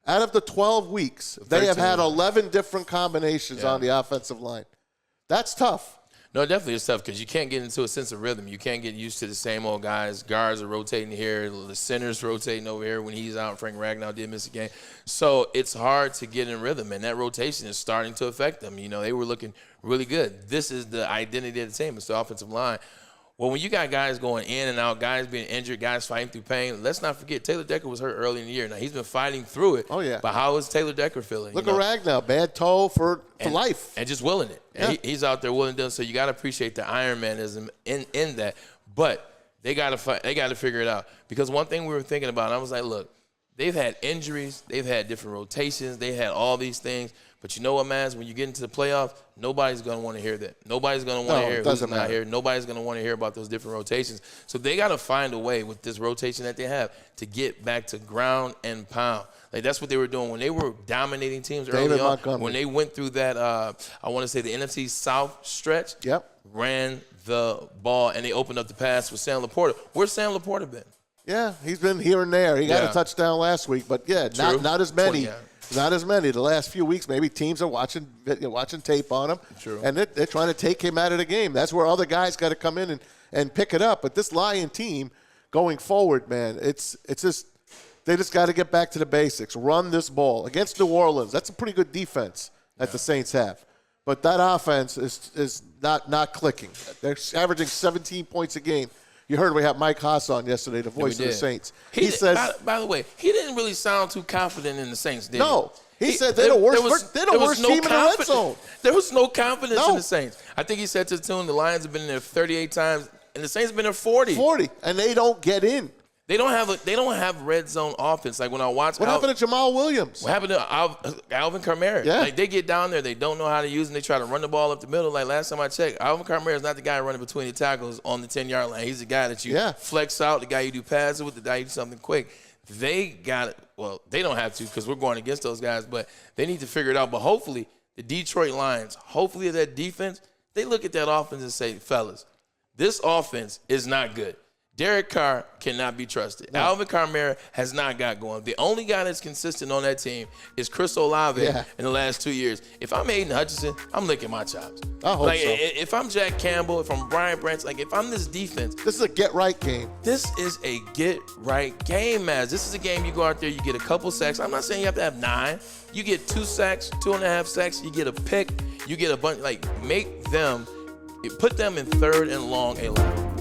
Out of the 12 weeks, they have had 11 different combinations on the offensive line. That's tough. No, definitely it's tough because you can't get into a sense of rhythm. You can't get used to the same old guys. Guards are rotating here. The center's rotating over here when he's out. Frank Ragnow did miss a game. So it's hard to get in rhythm, and that rotation is starting to affect them. You know, they were looking really good. This is the identity of the team. It's the offensive line. Well, when you got guys going in and out, guys being injured, guys fighting through pain, let's not forget Taylor Decker was hurt early in the year. Now, he's been fighting through it. Oh, yeah. But how is Taylor Decker feeling? Look at Ragnow, bad toe for life. And just willing it. Yeah. And he's out there willing to. So you got to appreciate the Iron Manism in that. But they got to figure it out. Because one thing we were thinking about, I was like, look, they've had injuries. They've had different rotations. They had all these things. But you know what, man? When you get into the playoffs, nobody's going to want to hear that. Nobody's going to want to hear who's not here. Nobody's going to want to hear about those different rotations. So they got to find a way with this rotation that they have to get back to ground and pound. Like, that's what they were doing when they were dominating teams early on. When they went through that, I want to say the NFC South stretch, ran the ball, and they opened up the pass with Sam Laporta. Where's Sam Laporta been? Yeah, he's been here and there. He got a touchdown last week, but, not as many. Not as many. The last few weeks, maybe teams are watching tape on him, and they're trying to take him out of the game. That's where other guys got to come in and pick it up. But this Lion team going forward, man, it's just they just got to get back to the basics. Run this ball against New Orleans. That's a pretty good defense that the Saints have. But that offense is not clicking. They're averaging 17 points a game. You heard we had Mike Haas on yesterday, the voice of the Saints. He says, by the way, he didn't really sound too confident in the Saints, did he? No. He said they're the worst team in the red zone. There was no confidence in the Saints. I think he said to the tune, the Lions have been there 38 times, and the Saints have been there 40. 40, and they don't get in. They don't have red zone offense. Like when I watch what happened to Jamal Williams? What happened to Alvin Kamara? Yeah. Like they get down there, they don't know how to use them. They try to run the ball up the middle. Like last time I checked, Alvin Kamara is not the guy running between the tackles on the 10-yard line. He's the guy that you flex out, the guy you do passes with, the guy you do something quick. They got it. Well, they don't have to because we're going against those guys, but they need to figure it out. But hopefully the Detroit Lions, hopefully that defense, they look at that offense and say, fellas, this offense is not good. Derek Carr cannot be trusted. No. Alvin Kamara has not got going. The only guy that's consistent on that team is Chris Olave in the last 2 years. If I'm Aiden Hutchinson, I'm licking my chops. I hope so. If I'm Jack Campbell, if I'm Brian Branch, if I'm this defense. This is a get-right game. This is a get-right game, Maz. This is a game you go out there, you get a couple sacks. I'm not saying you have to have 9. You get 2 sacks, 2.5 sacks. You get a pick. You get a bunch. Put them in third and long a lot.